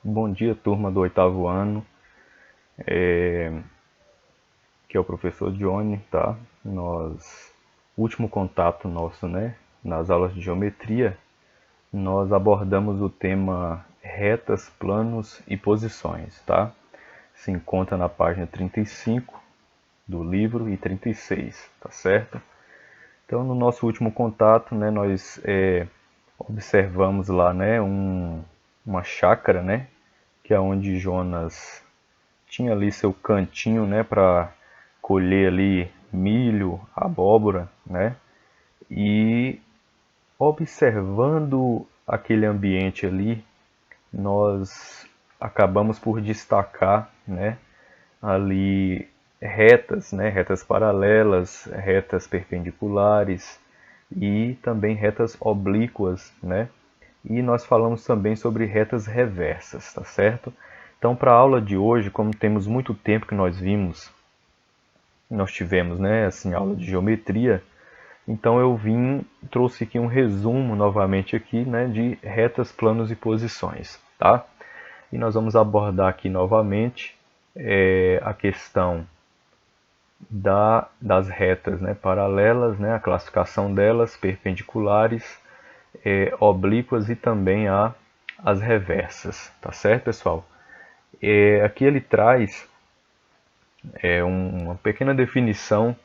Bom dia, turma do oitavo ano, que é o professor Johnny, tá? Último contato nosso, né? Nas aulas de geometria, nós abordamos o tema retas, planos e posições, tá? Se encontra na página 35 do livro e 36, tá certo? Então, no nosso último contato, né, nós observamos lá, né, uma chácara, né, que é onde Jonas tinha ali seu cantinho, né, para colher ali milho, abóbora, né? E observando aquele ambiente ali, nós acabamos por destacar, né, ali retas, né, retas paralelas, retas perpendiculares e também retas oblíquas, né? E nós falamos também sobre retas reversas, tá certo? Então, para a aula de hoje, como temos muito tempo que nós tivemos, né, assim, aula de geometria, então trouxe aqui um resumo novamente aqui, né, de retas, planos e posições, tá? E nós vamos abordar aqui novamente a questão das retas, né, paralelas, né, a classificação delas, perpendiculares, oblíquas e também as reversas, tá certo, pessoal? Aqui ele traz uma pequena definição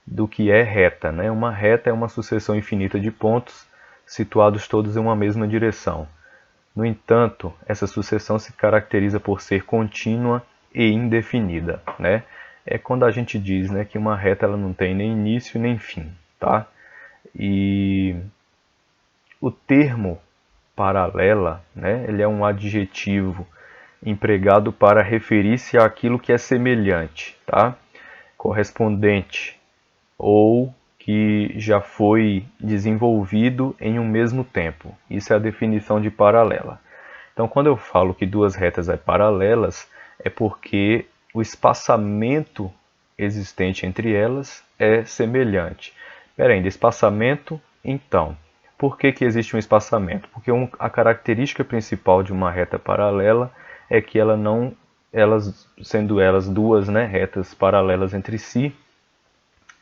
do que é reta, né? Uma reta é uma sucessão infinita de pontos situados todos em uma mesma direção. No entanto, essa sucessão se caracteriza por ser contínua e indefinida, né? É quando a gente diz, né, que uma reta ela não tem nem início nem fim, tá? E o termo paralela, né, ele é um adjetivo empregado para referir-se àquilo que é semelhante, tá? Correspondente ou que já foi desenvolvido em um mesmo tempo. Isso é a definição de paralela. Então, quando eu falo que duas retas são paralelas, é porque o espaçamento existente entre elas é semelhante. Espera ainda, espaçamento? Então, por que existe um espaçamento? Porque a característica principal de uma reta paralela é que ela não, sendo elas duas, né, retas paralelas entre si,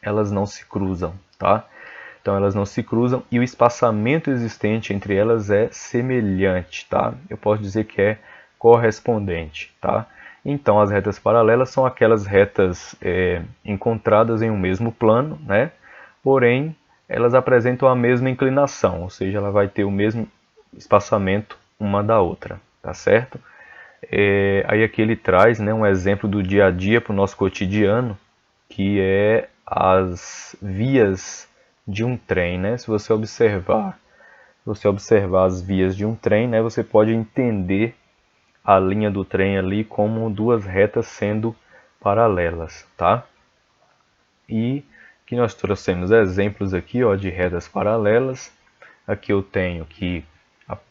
elas não se cruzam, tá? Então elas não se cruzam e o espaçamento existente entre elas é semelhante, tá? Eu posso dizer que é correspondente, tá? Então as retas paralelas são aquelas retas encontradas em um mesmo plano, né? Porém elas apresentam a mesma inclinação, ou seja, ela vai ter o mesmo espaçamento uma da outra, tá certo? Aí aqui ele traz, né, um exemplo do dia a dia para o nosso cotidiano, que é as vias de um trem, né? Se você observar as vias de um trem, né, você pode entender a linha do trem ali como duas retas sendo paralelas, tá? E que nós trouxemos exemplos aqui, ó, de retas paralelas. Aqui eu tenho que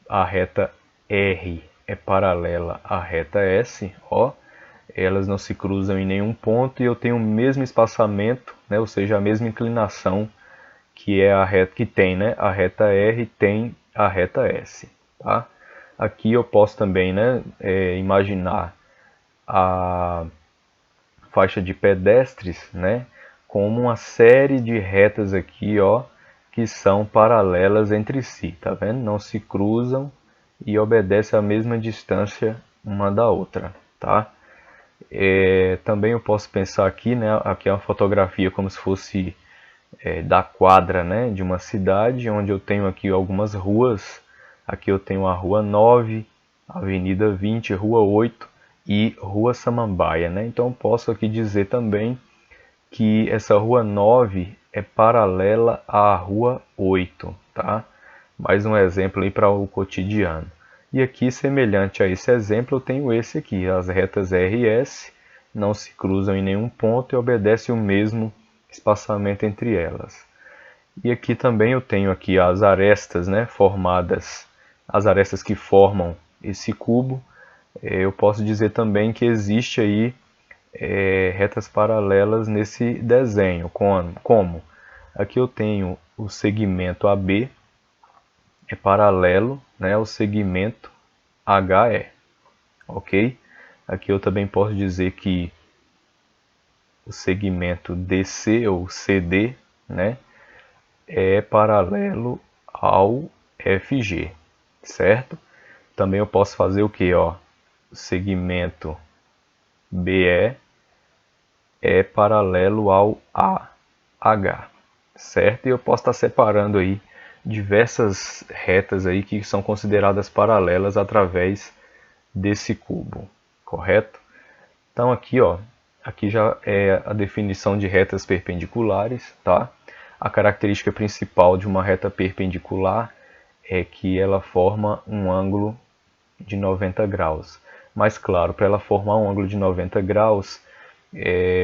a reta R é paralela à reta S, ó, elas não se cruzam em nenhum ponto e eu tenho o mesmo espaçamento, né, ou seja, a mesma inclinação que é a reta que tem, né, a reta R tem a reta S, tá? Aqui eu posso também, né, imaginar a faixa de pedestres, né, como uma série de retas aqui, ó, que são paralelas entre si, tá vendo? Não se cruzam e obedecem a mesma distância uma da outra, tá? Também eu posso pensar aqui, né, aqui é uma fotografia como se fosse da quadra, né, de uma cidade, onde eu tenho aqui algumas ruas. Aqui eu tenho a Rua 9, Avenida 20, Rua 8 e Rua Samambaia, né? Então eu posso aqui dizer também que essa Rua 9 é paralela à Rua 8, tá? Mais um exemplo aí para o cotidiano. E aqui, semelhante a esse exemplo, eu tenho esse aqui. As retas R e S não se cruzam em nenhum ponto e obedecem o mesmo espaçamento entre elas. E aqui também eu tenho aqui as arestas, né, formadas, as arestas que formam esse cubo. Eu posso dizer também que existe aí retas paralelas nesse desenho. Como? Aqui eu tenho o segmento AB, é paralelo, né, ao segmento HE, ok? Aqui eu também posso dizer que o segmento DC ou CD, né, é paralelo ao FG, certo? Também eu posso fazer o que, ó? O segmento BE é paralelo ao AH, certo? E eu posso estar separando aí diversas retas aí que são consideradas paralelas através desse cubo, correto? Então aqui, ó, aqui já é a definição de retas perpendiculares, tá? A característica principal de uma reta perpendicular é que ela forma um ângulo de 90 graus. Mas claro, para ela formar um ângulo de 90 graus,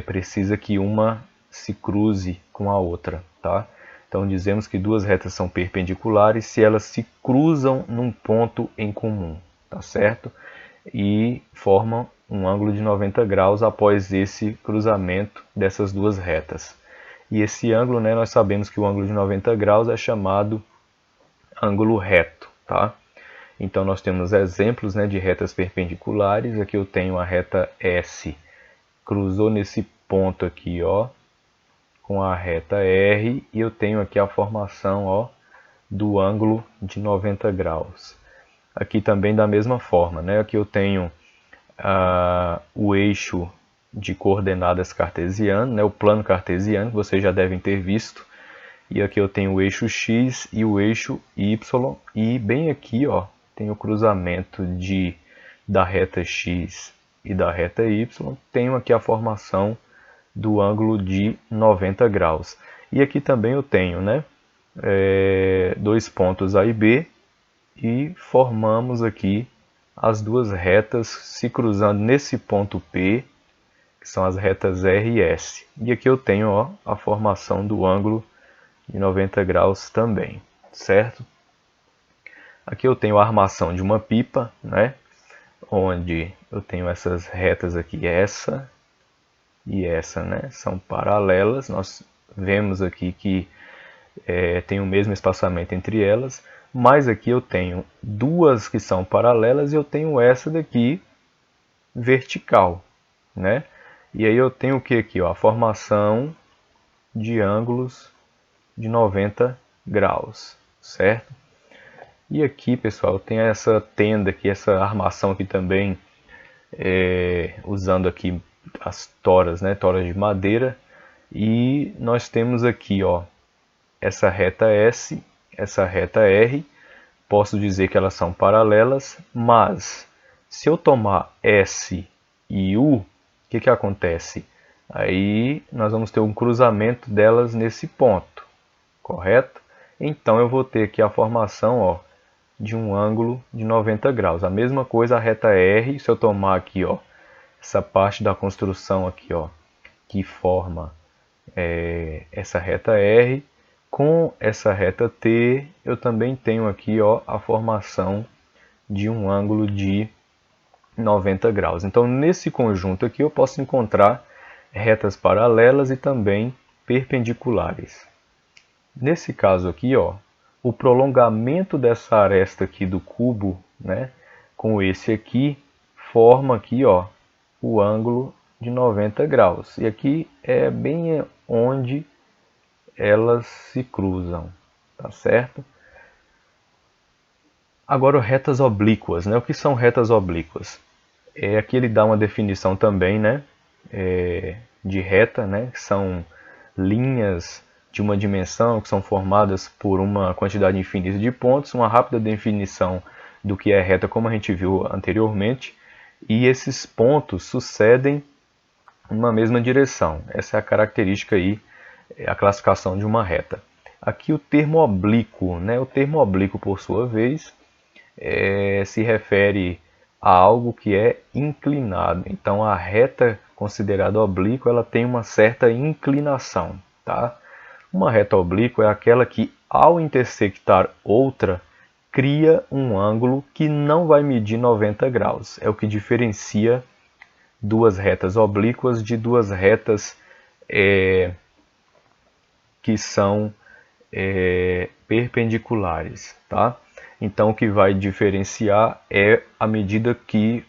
precisa que uma se cruze com a outra, tá? Então dizemos que duas retas são perpendiculares se elas se cruzam num ponto em comum, tá certo? E formam um ângulo de 90 graus após esse cruzamento dessas duas retas. E esse ângulo, né, nós sabemos que o ângulo de 90 graus é chamado ângulo reto, tá? Então nós temos exemplos, né, de retas perpendiculares. Aqui eu tenho a reta S, cruzou nesse ponto aqui, ó, com a reta R, e eu tenho aqui a formação, ó, do ângulo de 90 graus. Aqui também da mesma forma, né? Aqui eu tenho o eixo de coordenadas cartesiano, né? O plano cartesiano, que vocês já devem ter visto. E aqui eu tenho o eixo X e o eixo Y. E bem aqui, ó, tem o cruzamento da reta X e da reta Y. Tenho aqui a formação do ângulo de 90 graus. E aqui também eu tenho, né, dois pontos A e B, e formamos aqui as duas retas se cruzando nesse ponto P, que são as retas R e S. E aqui eu tenho, ó, a formação do ângulo de 90 graus também, certo? Aqui eu tenho a armação de uma pipa, né, onde eu tenho essas retas aqui, essa e essa, né, são paralelas. Nós vemos aqui que tem o mesmo espaçamento entre elas, mas aqui eu tenho duas que são paralelas e eu tenho essa daqui vertical, né? E aí eu tenho o que aqui, ó? A formação de ângulos de 90 graus, certo? E aqui, pessoal, tem essa tenda aqui, essa armação aqui também, usando aqui as toras, né? Toras de madeira. E nós temos aqui, ó, essa reta S, essa reta R. Posso dizer que elas são paralelas, mas se eu tomar S e U, o que acontece? Aí nós vamos ter um cruzamento delas nesse ponto, correto? Então eu vou ter aqui a formação, ó, de um ângulo de 90 graus. A mesma coisa a reta R, se eu tomar aqui, ó, essa parte da construção aqui, ó, que forma essa reta R, com essa reta T, eu também tenho aqui, ó, a formação de um ângulo de 90 graus. Então, nesse conjunto aqui, eu posso encontrar retas paralelas e também perpendiculares. Nesse caso aqui, ó, o prolongamento dessa aresta aqui do cubo, né, com esse aqui, forma aqui, ó, o ângulo de 90 graus. E aqui é bem onde elas se cruzam, tá certo? Agora, retas oblíquas, né? O que são retas oblíquas? Aqui ele dá uma definição também, né, de reta, né, que são linhas de uma dimensão que são formadas por uma quantidade infinita de pontos. Uma rápida definição do que é reta, como a gente viu anteriormente, e esses pontos sucedem numa mesma direção. Essa é a característica aí, a classificação de uma reta. Aqui o termo oblíquo, né? O termo oblíquo, por sua vez, se refere a algo que é inclinado. Então a reta considerada oblíqua, ela tem uma certa inclinação, tá? Uma reta oblíqua é aquela que, ao intersectar outra, cria um ângulo que não vai medir 90 graus. É o que diferencia duas retas oblíquas de duas retas que são perpendiculares, tá? Então o que vai diferenciar é a medida que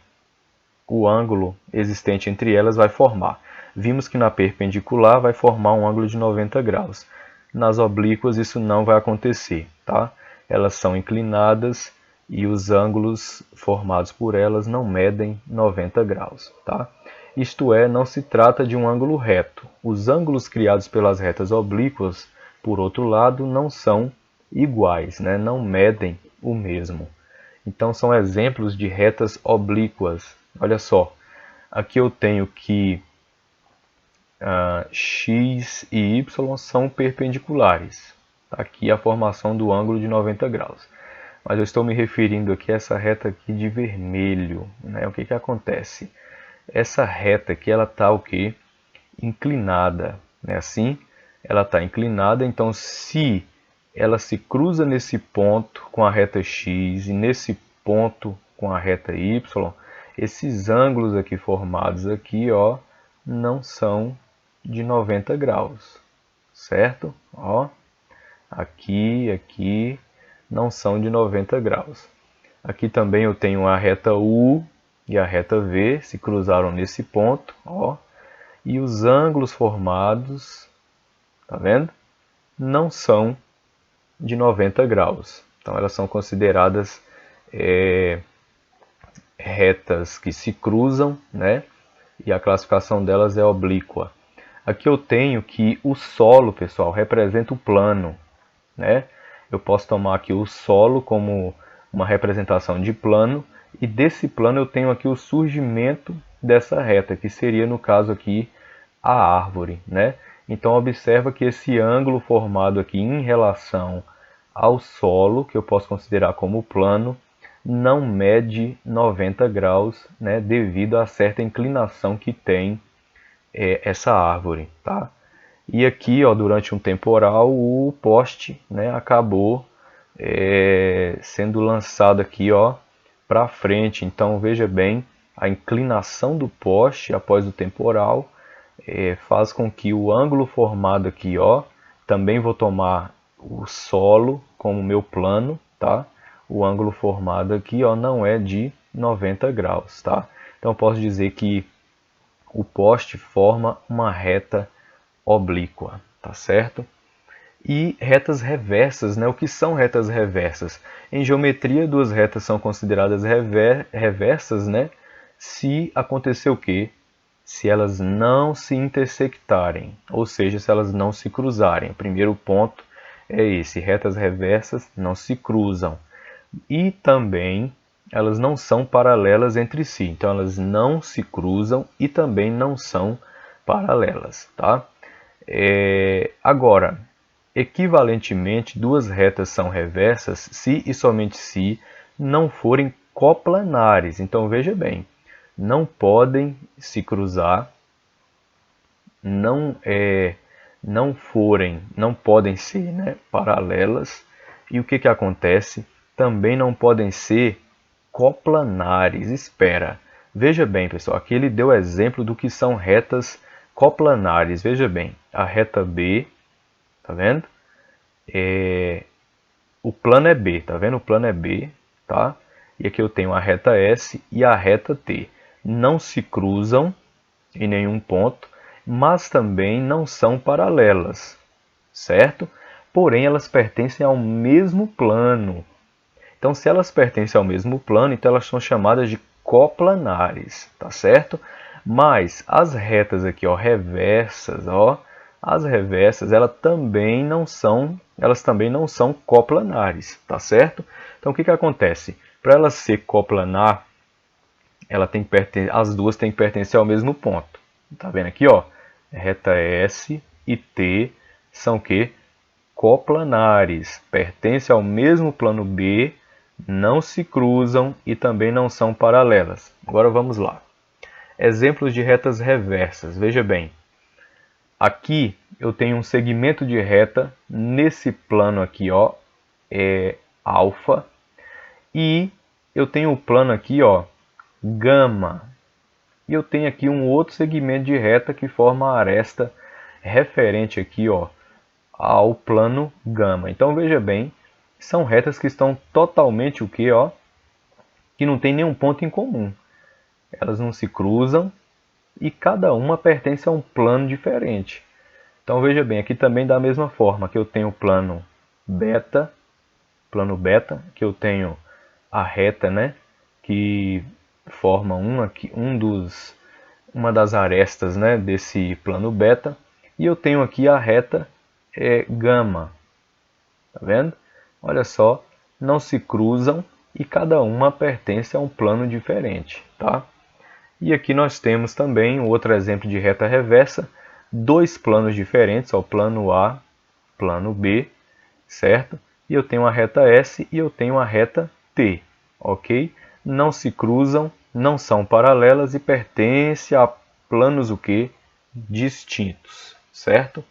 o ângulo existente entre elas vai formar. Vimos que na perpendicular vai formar um ângulo de 90 graus. Nas oblíquas isso não vai acontecer, tá? Elas são inclinadas e os ângulos formados por elas não medem 90 graus, tá? Isto é, não se trata de um ângulo reto. Os ângulos criados pelas retas oblíquas, por outro lado, não são iguais, né? Não medem o mesmo. Então são exemplos de retas oblíquas. Olha só, aqui eu tenho que x e y são perpendiculares. Aqui a formação do ângulo de 90 graus. Mas eu estou me referindo aqui a essa reta aqui de vermelho, né? O que que acontece? Essa reta aqui, ela está o quê? Inclinada, né? Assim, ela está inclinada, então se ela se cruza nesse ponto com a reta x e nesse ponto com a reta y, esses ângulos aqui formados aqui, ó, não são de 90 graus, certo? Ó, aqui não são de 90 graus. Aqui também eu tenho a reta U e a reta V se cruzaram nesse ponto, ó, e os ângulos formados, tá vendo? Não são de 90 graus. Então elas são consideradas retas que se cruzam, né? E a classificação delas é oblíqua. Aqui eu tenho que o solo, pessoal, representa o plano, né? Eu posso tomar aqui o solo como uma representação de plano, e desse plano eu tenho aqui o surgimento dessa reta, que seria, no caso aqui, a árvore, né? Então observa que esse ângulo formado aqui em relação ao solo, que eu posso considerar como plano, não mede 90 graus, né? Devido a certa inclinação que tem essa árvore, tá? E aqui, ó, durante um temporal, o poste, né, acabou sendo lançado aqui, ó, para frente. Então veja bem, a inclinação do poste após o temporal faz com que o ângulo formado aqui, ó, também vou tomar o solo como meu plano, tá? O ângulo formado aqui, ó, não é de 90 graus, tá? Então eu posso dizer que o poste forma uma reta oblíqua, tá certo? E retas reversas, né? O que são retas reversas? Em geometria, duas retas são consideradas reversas, né? Se acontecer o quê? Se elas não se intersectarem, ou seja, se elas não se cruzarem. O primeiro ponto é esse: retas reversas não se cruzam. E também elas não são paralelas entre si. Então elas não se cruzam e também não são paralelas, tá? Agora, equivalentemente, duas retas são reversas se e somente se não forem coplanares. Então veja bem, não podem se cruzar, não podem ser, né, paralelas. E o que que acontece? Também não podem ser coplanares. Espera, veja bem, pessoal, aqui ele deu exemplo do que são retas coplanares. Veja bem, a reta B, tá vendo? O plano é B, tá vendo? O plano é B, tá? E aqui eu tenho a reta S e a reta T. Não se cruzam em nenhum ponto, mas também não são paralelas, certo? Porém, elas pertencem ao mesmo plano. Então, se elas pertencem ao mesmo plano, então elas são chamadas de coplanares, tá certo? Mas as retas aqui, ó, reversas, ó, as reversas, elas também não são coplanares, tá certo? Então, o que que acontece? Para ela ser coplanar, as duas têm que pertencer ao mesmo ponto. Tá vendo aqui, ó? Reta S e T são o quê? Coplanares, pertencem ao mesmo plano B, não se cruzam e também não são paralelas. Agora vamos lá. Exemplos de retas reversas. Veja bem, aqui eu tenho um segmento de reta nesse plano aqui, ó, alfa, e eu tenho o plano aqui, ó, gama. E eu tenho aqui um outro segmento de reta que forma a aresta referente aqui, ó, ao plano gama. Então veja bem, são retas que estão totalmente o que, ó, que não tem nenhum ponto em comum. elas não se cruzam e cada uma pertence a um plano diferente. Então veja bem, aqui também da mesma forma que eu tenho o plano beta, que eu tenho a reta, né, que forma uma das arestas, né, desse plano beta, e eu tenho aqui a reta gama. Tá vendo? Olha só, não se cruzam e cada uma pertence a um plano diferente, tá? E aqui nós temos também outro exemplo de reta reversa, dois planos diferentes, ó, plano A, plano B, certo? E eu tenho a reta S e eu tenho a reta T, ok? Não se cruzam, não são paralelas e pertencem a planos o quê? Distintos, certo?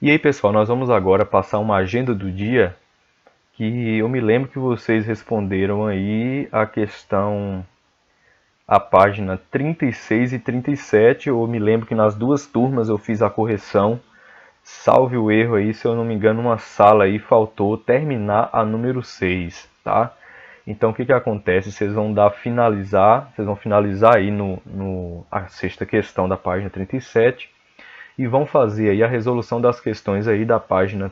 E aí, pessoal, nós vamos agora passar uma agenda do dia que eu me lembro que vocês responderam aí a página 36 e 37. Eu me lembro que nas duas turmas eu fiz a correção. Salve o erro aí, se eu não me engano, uma sala aí faltou terminar a número 6, tá? Então o que acontece? Vocês vão finalizar aí a sexta questão da página 37 e vão fazer aí a resolução das questões aí da página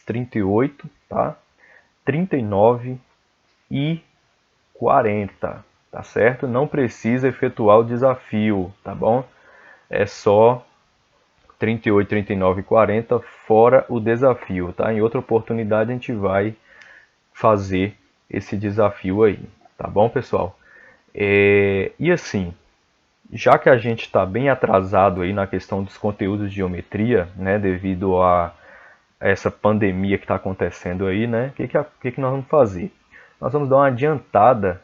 38, tá? 39 e 40, tá certo? Não precisa efetuar o desafio, tá bom? É só 38, 39 e 40 fora o desafio, tá? Em outra oportunidade a gente vai fazer esse desafio aí, tá bom, pessoal? E assim, já que a gente está bem atrasado aí na questão dos conteúdos de geometria, né, devido a essa pandemia que está acontecendo aí, né, o que nós vamos fazer? Nós vamos dar uma adiantada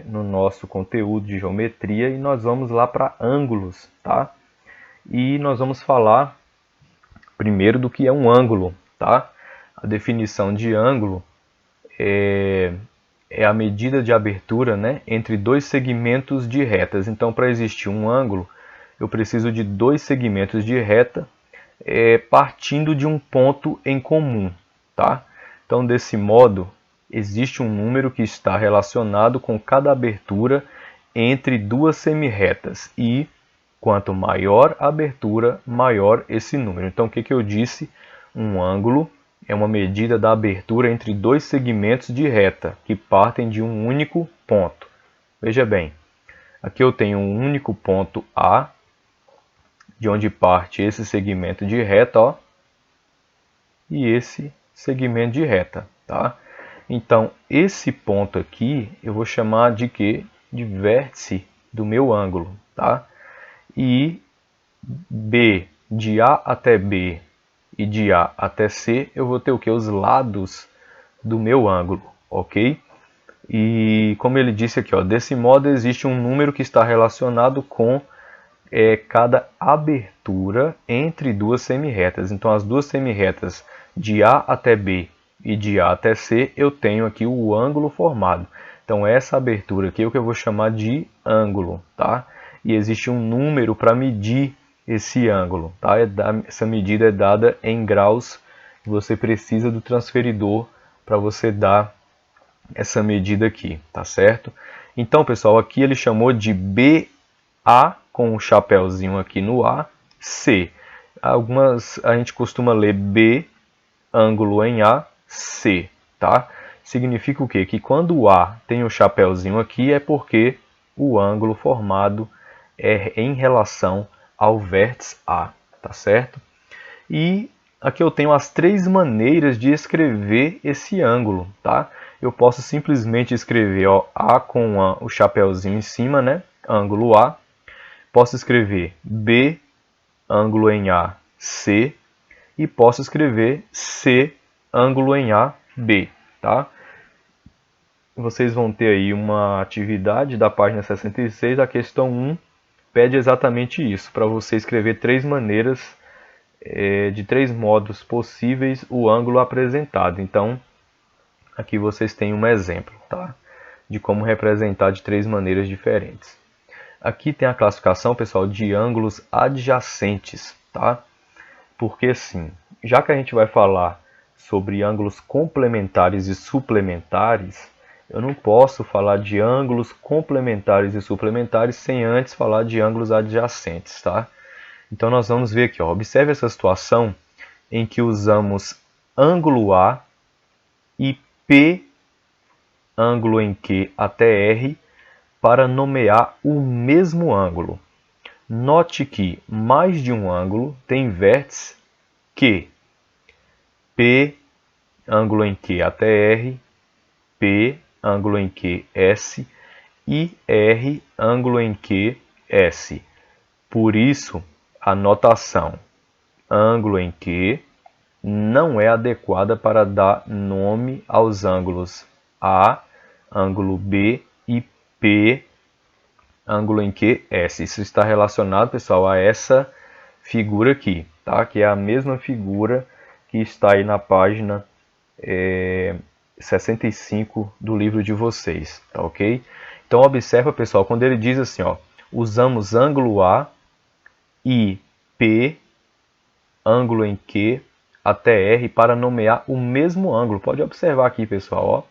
no nosso conteúdo de geometria e nós vamos lá para ângulos, tá? E nós vamos falar primeiro do que é um ângulo, tá? A definição de ângulo é a medida de abertura, né, entre dois segmentos de retas. Então, para existir um ângulo, eu preciso de dois segmentos de reta partindo de um ponto em comum, tá? Então, desse modo, existe um número que está relacionado com cada abertura entre duas semirretas e quanto maior a abertura, maior esse número. Então, o que eu disse? Um ângulo é uma medida da abertura entre dois segmentos de reta que partem de um único ponto. Veja bem, aqui eu tenho um único ponto A, de onde parte esse segmento de reta, ó, e esse segmento de reta, tá? Então, esse ponto aqui eu vou chamar de quê? De vértice do meu ângulo, tá? E B, de A até B e de A até C, eu vou ter o que? Os lados do meu ângulo, ok? E como ele disse aqui, ó, desse modo existe um número que está relacionado com cada abertura entre duas semirretas. Então as duas semirretas de A até B e de A até C, eu tenho aqui o ângulo formado. Então essa abertura aqui é o que eu vou chamar de ângulo, tá? E existe um número para medir esse ângulo, tá? Essa medida é dada em graus. Você precisa do transferidor para você dar essa medida aqui, tá certo? Então, pessoal, aqui ele chamou de BA com o chapéuzinho aqui no A, C. A gente costuma ler B, ângulo em A, C, tá? Significa o quê? Que quando o A tem o chapéuzinho aqui é porque o ângulo formado é em relação ao vértice A, tá certo? E aqui eu tenho as três maneiras de escrever esse ângulo, tá? Eu posso simplesmente escrever, ó, A com o chapéuzinho em cima, né? Ângulo A. Posso escrever B, ângulo em A, C. E posso escrever C, ângulo em A, B, tá? Vocês vão ter aí uma atividade da página 66, a questão 1 pede exatamente isso, para você escrever três maneiras, de três modos possíveis, o ângulo apresentado. Então, aqui vocês têm um exemplo, tá? De como representar de três maneiras diferentes. Aqui tem a classificação, pessoal, de ângulos adjacentes, tá? Porque assim, já que a gente vai falar sobre ângulos complementares e suplementares, eu não posso falar de ângulos complementares e suplementares sem antes falar de ângulos adjacentes, tá? Então nós vamos ver aqui, ó, observe essa situação em que usamos ângulo A e P, ângulo em Q até R, para nomear o mesmo ângulo. Note que mais de um ângulo tem vértice Q. P, ângulo em Q até R, P, ângulo em Q, S, e R, ângulo em Q, S. Por isso, a notação ângulo em Q não é adequada para dar nome aos ângulos A, ângulo B e P, ângulo em Q, S. Isso está relacionado, pessoal, a essa figura aqui, tá? Que é a mesma figura que está aí na página 65 do livro de vocês, tá ok? Então observa, pessoal, quando ele diz assim, ó, usamos ângulo A e P, ângulo em Q até R, para nomear o mesmo ângulo. Pode observar aqui, pessoal, ó.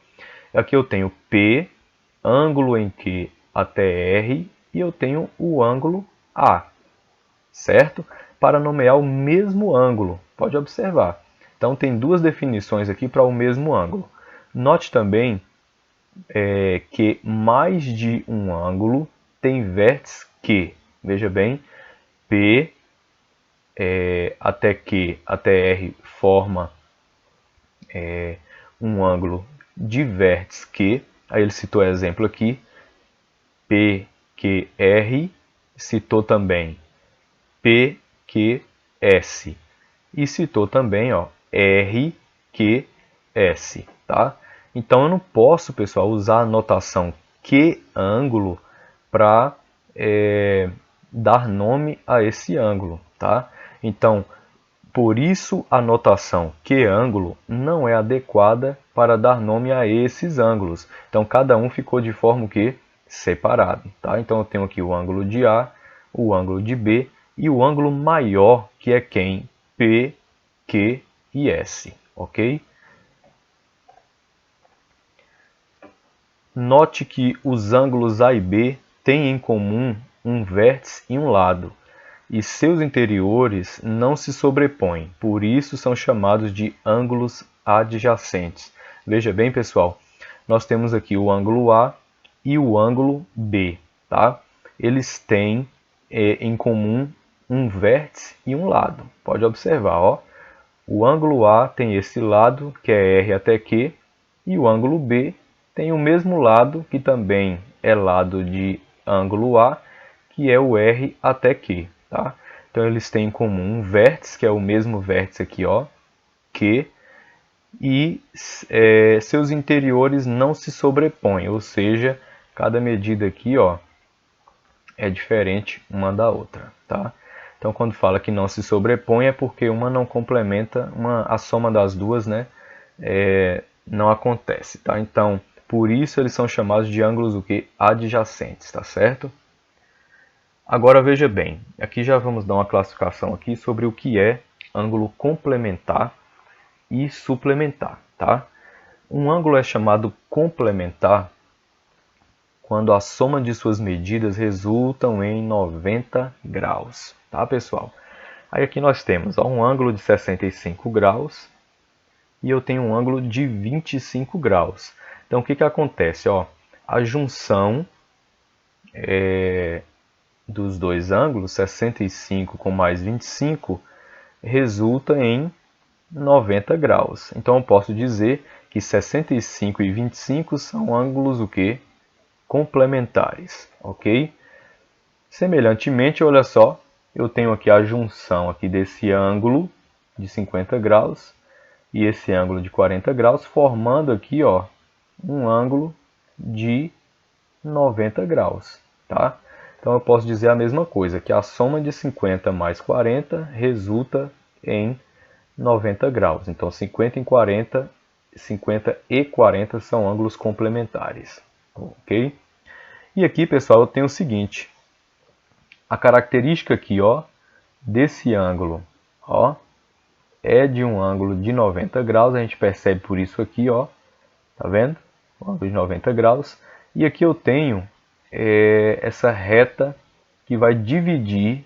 Aqui eu tenho P, ângulo em Q até R, e eu tenho o ângulo A, certo? Para nomear o mesmo ângulo. Pode observar. Então tem duas definições aqui para o mesmo ângulo. Note também que mais de um ângulo tem vértice Q. Veja bem, P até Q até R forma um ângulo de vértice Q. Aí ele citou exemplo aqui, PQR, citou também PQS e citou também, ó, RQS, tá? Então eu não posso, pessoal, usar a notação Q ângulo para dar nome a esse ângulo, tá? Então, por isso a notação Q ângulo não é adequada para dar nome a esses ângulos. Então cada um ficou de forma o quê? Separado, tá? Então eu tenho aqui o ângulo de A, o ângulo de B e o ângulo maior, que é quem? P, Q e S, ok? Note que os ângulos A e B têm em comum um vértice e um lado, e seus interiores não se sobrepõem, por isso são chamados de ângulos adjacentes. Veja bem, pessoal, nós temos aqui o ângulo A e o ângulo B, tá? Eles têm em comum um vértice e um lado. Pode observar, ó. O ângulo A tem esse lado, que é R até Q, e o ângulo B tem o mesmo lado, que também é lado de ângulo A, que é o R até Q. Tá? Então eles têm em comum um vértice, que é o mesmo vértice aqui, ó, Q, e seus interiores não se sobrepõem, ou seja, cada medida aqui, ó, é diferente uma da outra, tá? Então quando fala que não se sobrepõe é porque uma não complementa, a soma das duas, né, não acontece, tá? Então por isso eles são chamados de ângulos o quê? Adjacentes, tá certo? Agora veja bem, aqui já vamos dar uma classificação aqui sobre o que é ângulo complementar e suplementar, tá? Um ângulo é chamado complementar quando a soma de suas medidas resultam em 90 graus, tá, pessoal? Aí aqui nós temos um ângulo de 65 graus e eu tenho um ângulo de 25 graus. Então o que acontece? Ó, a junção dos dois ângulos, 65 com mais 25, resulta em 90 graus. Então eu posso dizer que 65 e 25 são ângulos o quê? Complementares, ok? Semelhantemente, olha só, eu tenho aqui a junção aqui desse ângulo de 50 graus e esse ângulo de 40 graus, formando aqui, ó, um ângulo de 90 graus, tá? Então eu posso dizer a mesma coisa, que a soma de 50 mais 40 resulta em 90 graus. Então 50 e 40 são ângulos complementares, ok? E aqui, pessoal, eu tenho o seguinte, a característica aqui, ó, desse ângulo, ó, é de um ângulo de 90 graus, a gente percebe por isso aqui, ó, tá vendo? o ângulo de 90 graus. E aqui eu tenho essa reta que vai dividir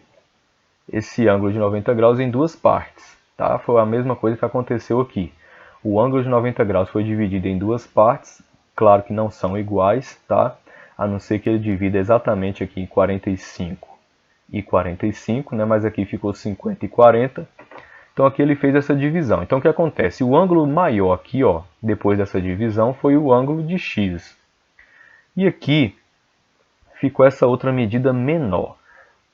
esse ângulo de 90 graus em duas partes. Tá? Foi a mesma coisa que aconteceu aqui. O ângulo de 90 graus foi dividido em duas partes, claro que não são iguais, tá? A não ser que ele divida exatamente aqui em 45 e 45, né? Mas aqui ficou 50 e 40. Então aqui ele fez essa divisão. Então o que acontece? O ângulo maior aqui, ó, depois dessa divisão, foi o ângulo de x. E aqui ficou essa outra medida menor.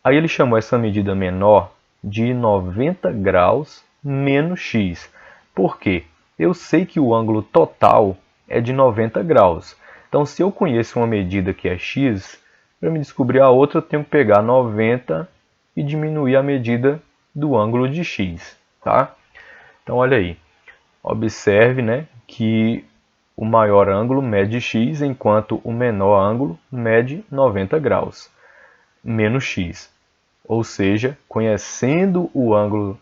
Aí ele chamou essa medida menor de 90 graus menos x. Por quê? Eu sei que o ângulo total é de 90 graus. Então, se eu conheço uma medida que é x, para me descobrir a outra, eu tenho que pegar 90 e diminuir a medida do ângulo de x. Tá? Então, olha aí. Observe, né, que o maior ângulo mede x, enquanto o menor ângulo mede 90 graus, menos x. Ou seja, conhecendo o ângulo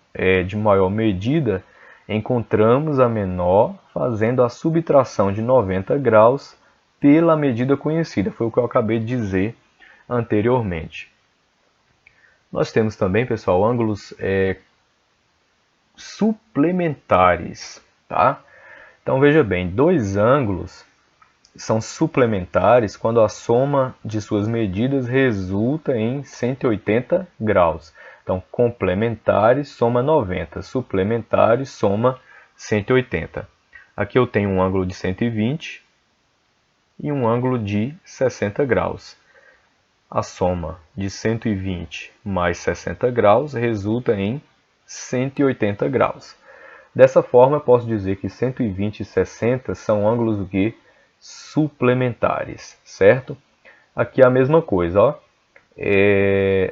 de maior medida, encontramos a menor fazendo a subtração de 90 graus pela medida conhecida. Foi o que eu acabei de dizer anteriormente. Nós temos também, pessoal, ângulos suplementares. Tá? Então veja bem, dois ângulos são suplementares quando a soma de suas medidas resulta em 180 graus. Então, complementares soma 90, suplementares soma 180. Aqui eu tenho um ângulo de 120 e um ângulo de 60 graus. A soma de 120 mais 60 graus resulta em 180 graus. Dessa forma, eu posso dizer que 120 e 60 são ângulos o quê? Suplementares, certo? Aqui é a mesma coisa, ó.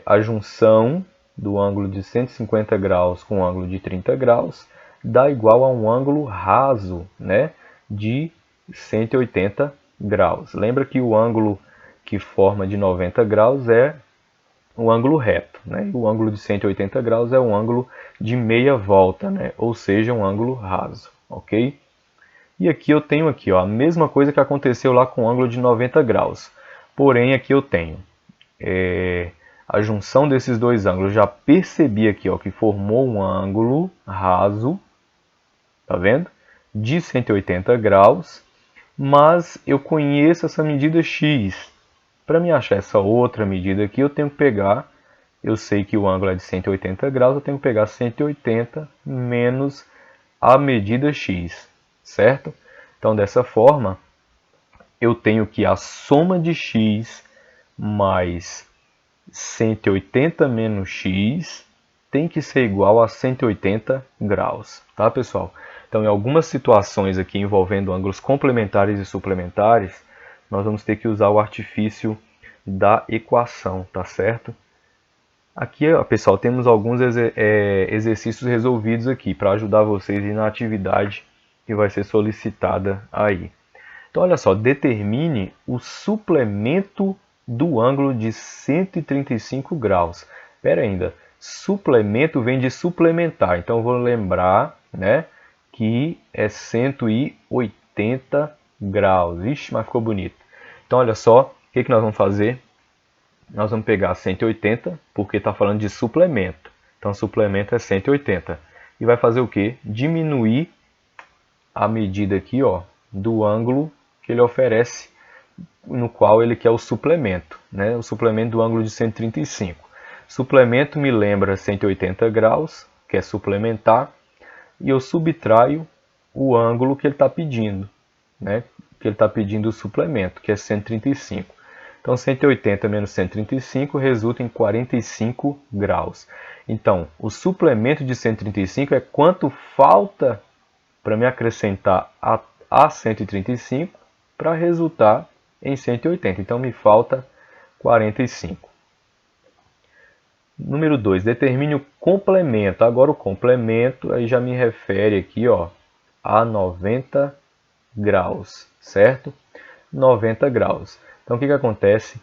A junção do ângulo de 150 graus com o ângulo de 30 graus dá igual a um ângulo raso, né, de 180 graus. Lembra que o ângulo que forma de 90 graus é o ângulo reto, né? O ângulo de 180 graus é um ângulo de meia volta, né? Ou seja, um ângulo raso, ok? E aqui eu tenho aqui, ó, a mesma coisa que aconteceu lá com o ângulo de 90 graus. Porém, aqui eu tenho a junção desses dois ângulos. Já percebi aqui, ó, que formou um ângulo raso, tá vendo? De 180 graus, mas eu conheço essa medida x. Para me achar essa outra medida aqui, eu tenho que pegar, eu sei que o ângulo é de 180 graus, eu tenho que pegar 180 menos a medida x, certo? Então, dessa forma, eu tenho que a soma de x mais 180 menos x tem que ser igual a 180 graus, tá, pessoal? Então, em algumas situações aqui envolvendo ângulos complementares e suplementares, nós vamos ter que usar o artifício da equação, tá certo? Aqui, pessoal, temos alguns exercícios resolvidos aqui para ajudar vocês na atividade que vai ser solicitada aí. Então, olha só, determine o suplemento do ângulo de 135 graus. Espera ainda, suplemento vem de suplementar, então eu vou lembrar, né, que é 180 graus. Ixi, mas ficou bonito. Então, olha só, o que nós vamos fazer? Nós vamos pegar 180, porque está falando de suplemento. Então, suplemento é 180. E vai fazer o quê? Diminuir a medida aqui, ó, do ângulo que ele oferece, no qual ele quer o suplemento, né? O suplemento do ângulo de 135. Suplemento me lembra 180 graus, que é suplementar, e eu subtraio o ângulo que ele está pedindo, né? Que ele está pedindo o suplemento, que é 135. Então, 180 menos 135 resulta em 45 graus. Então, o suplemento de 135 é quanto falta para me acrescentar a 135 para resultar em 180. Então, me falta 45. Número 2, determine o complemento. Agora, o complemento aí já me refere aqui, ó, a 90 graus, certo? 90 graus. Então, o que acontece?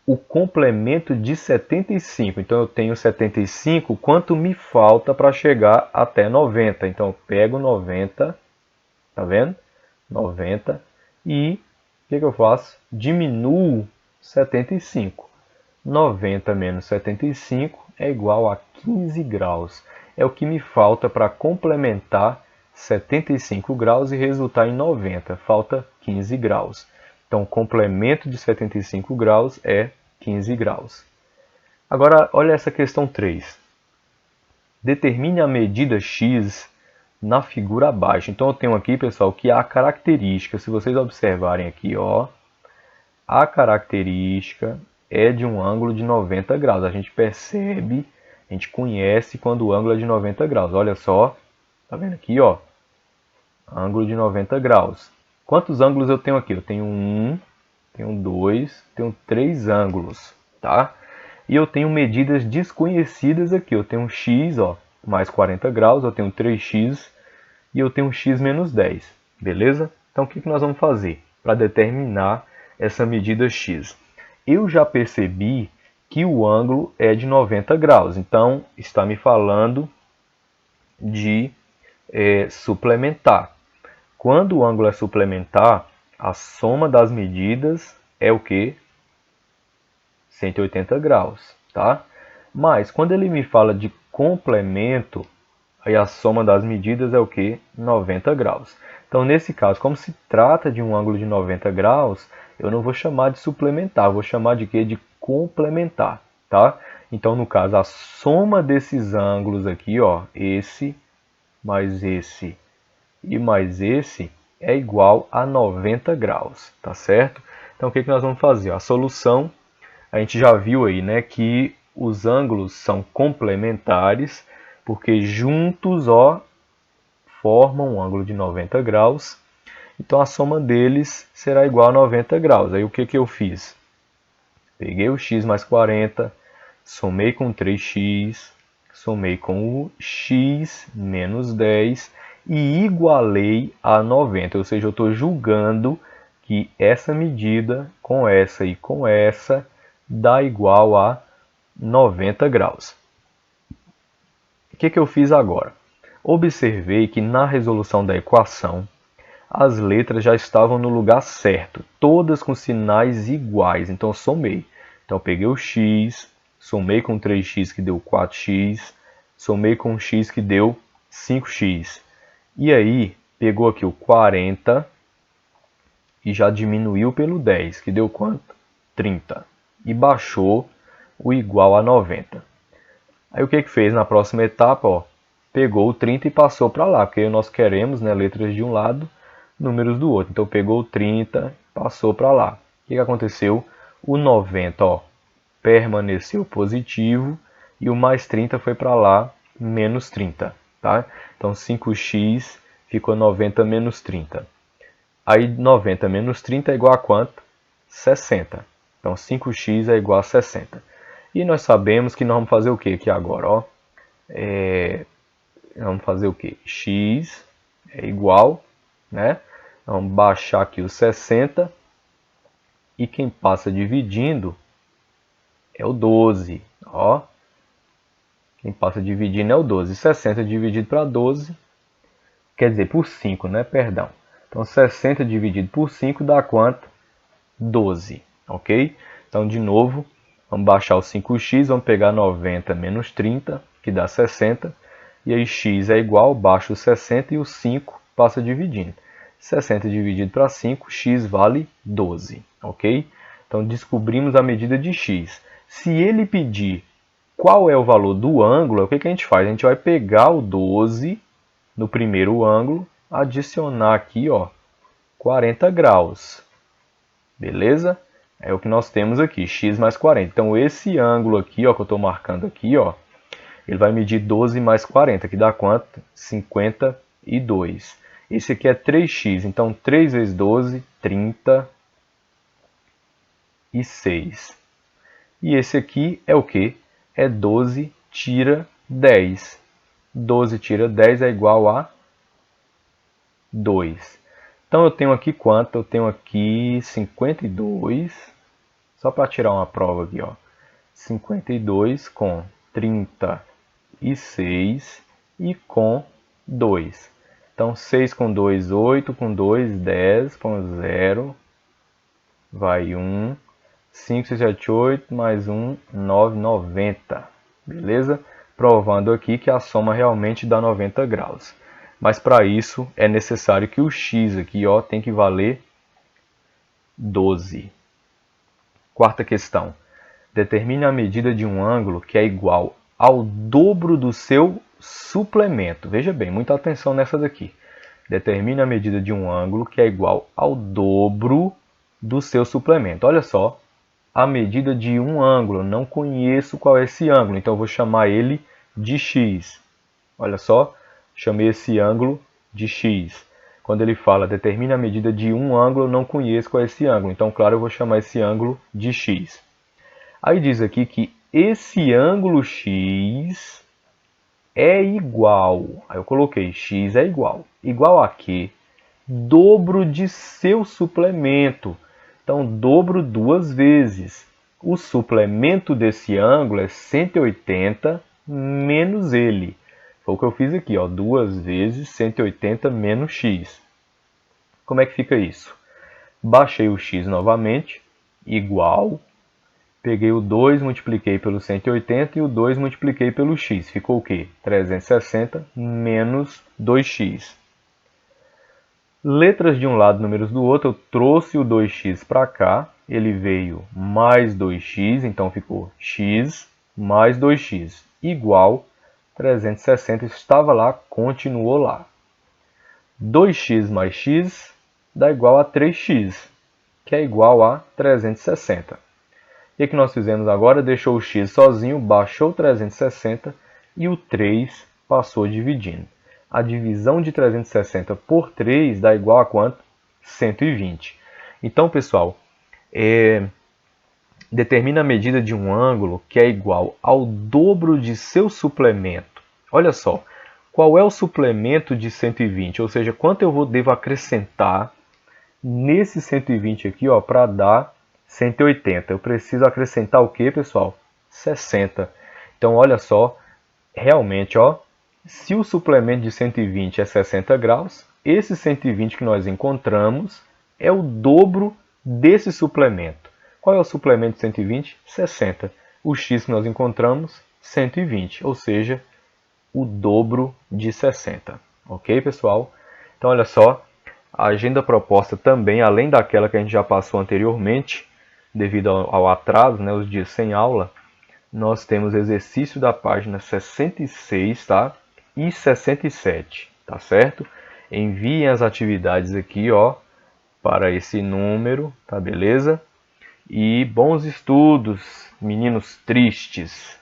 O complemento de 75. Então, eu tenho 75. Quanto me falta para chegar até 90? Então, eu pego 90, tá vendo? 90 e que eu faço? Diminuo 75. 90 menos 75 é igual a 15 graus. É o que me falta para complementar 75 graus e resultar em 90. Falta 15 graus. Então, o complemento de 75 graus é 15 graus. Agora, olha essa questão 3. Determine a medida x na figura abaixo. Então, eu tenho aqui, pessoal, que a característica, se vocês observarem aqui, ó, a característica é de um ângulo de 90 graus. A gente percebe, a gente conhece quando o ângulo é de 90 graus. Olha só, tá vendo aqui, ó, ângulo de 90 graus. Quantos ângulos eu tenho aqui? Eu tenho 1, tenho 2, tenho 3 ângulos, tá? E eu tenho medidas desconhecidas aqui. Eu tenho x, ó, mais 40 graus, eu tenho 3x e eu tenho x menos 10, beleza? Então, o que nós vamos fazer para determinar essa medida x? Eu já percebi que o ângulo é de 90 graus, então está me falando de suplementar. Quando o ângulo é suplementar, a soma das medidas é o que? 180 graus, tá? Mas quando ele me fala de complemento, aí a soma das medidas é o que? 90 graus. Então, nesse caso, como se trata de um ângulo de 90 graus, eu não vou chamar de suplementar, vou chamar de quê? De complementar, tá? Então, no caso, a soma desses ângulos aqui, ó, esse mais esse e mais esse é igual a 90 graus, tá certo? Então, o que nós vamos fazer? A solução, a gente já viu aí, né, que os ângulos são complementares, porque juntos, ó, formam um ângulo de 90 graus. Então, a soma deles será igual a 90 graus. Aí, o que eu fiz? Peguei o x mais 40, somei com 3x, somei com o x menos 10 e igualei a 90. Ou seja, eu estou julgando que essa medida com essa e com essa dá igual a 90 graus. O que eu fiz agora? Observei que na resolução da equação, as letras já estavam no lugar certo, todas com sinais iguais, então eu somei. Então eu peguei o x, somei com 3x que deu 4x, somei com o x que deu 5x. E aí, pegou aqui o 40 e já diminuiu pelo 10, que deu quanto? 30. E baixou o igual a 90. Aí o que fez na próxima etapa? Ó, pegou o 30 e passou para lá, porque nós queremos, né, letras de um lado, números do outro. Então pegou o 30, passou para lá. O que aconteceu? O 90, ó, permaneceu positivo e o mais 30 foi para lá, menos 30. Tá? Então 5x ficou 90 menos 30. Aí 90 menos 30 é igual a quanto? 60. Então 5x é igual a 60. E nós sabemos que nós vamos fazer o que aqui agora? Ó? Vamos fazer o que? X é igual, né? Vamos baixar aqui o 60. E quem passa dividindo é o 12. Ó. Quem passa dividindo é o 12. 60 dividido para 12, quer dizer, por 5, né? Perdão. Então 60 dividido por 5 dá quanto? 12. Ok? Então, de novo, vamos baixar o 5x, vamos pegar 90 menos 30, que dá 60. E aí x é igual, baixo o 60 e o 5 passa dividindo. 60 dividido para 5, x vale 12. Ok? Então, descobrimos a medida de x. Se ele pedir qual é o valor do ângulo, o que a gente faz? A gente vai pegar o 12 no primeiro ângulo, adicionar aqui, ó, 40 graus. Beleza? É o que nós temos aqui, x mais 40. Então, esse ângulo aqui, ó, que eu estou marcando aqui, ó, ele vai medir 12 mais 40, que dá quanto? 52. Esse aqui é 3x, então 3 vezes 12, 36. E esse aqui é o quê? É 12 tira 10. 12 tira 10 é igual a 2. Então eu tenho aqui quanto? Eu tenho aqui 52. Só para tirar uma prova aqui, ó. 52 com 36 e com 2. Então 6 com 2, 8, com 2, 10, com 0, vai 1, 5, 6, 7, 8, mais 1, 9, 90. Beleza? Provando aqui que a soma realmente dá 90 graus. Mas para isso é necessário que o x aqui ó, tem que valer 12. Quarta questão. Determine a medida de um ângulo que é igual ao dobro do seu suplemento. Veja bem, muita atenção nessa daqui. Determine a medida de um ângulo que é igual ao dobro do seu suplemento. Olha só, a medida de um ângulo. Eu não conheço qual é esse ângulo, então eu vou chamar ele de x. Olha só, chamei esse ângulo de x. Quando ele fala determine a medida de um ângulo, eu não conheço qual é esse ângulo. Então, claro, eu vou chamar esse ângulo de x. Aí diz aqui que esse ângulo x é igual. Aí eu coloquei x é igual. Igual a quê? Dobro de seu suplemento. Então, dobro duas vezes. O suplemento desse ângulo é 180 menos ele. Foi o que eu fiz aqui, ó, 2 vezes 180 menos x. Como é que fica isso? Baixei o x novamente, igual. Peguei o 2, multipliquei pelo 180 e o 2 multipliquei pelo x. Ficou o quê? 360 menos 2x. Letras de um lado, números do outro, eu trouxe o 2x para cá, ele veio mais 2x, então ficou x mais 2x, igual 360, estava lá, continuou lá. 2x mais x dá igual a 3x, que é igual a 360. E o que nós fizemos agora? Deixou o x sozinho, baixou 360 e o 3 passou dividindo. A divisão de 360 por 3 dá igual a quanto? 120. Então, pessoal, determina a medida de um ângulo que é igual ao dobro de seu suplemento. Olha só, qual é o suplemento de 120? Ou seja, quanto eu devo acrescentar nesse 120 aqui para dar 180. Eu preciso acrescentar o que, pessoal? 60. Então, olha só, realmente, se o suplemento de 120 é 60 graus, esse 120 que nós encontramos é o dobro desse suplemento. Qual é o suplemento de 120? 60. O x que nós encontramos, 120, ou seja, o dobro de 60. Ok, pessoal? Então, olha só, a agenda proposta também, além daquela que a gente já passou anteriormente, devido ao atraso, né, os dias sem aula, nós temos exercício da página 66, tá? E 67, tá certo? Enviem as atividades aqui, para esse número, tá beleza? E bons estudos, meninos tristes!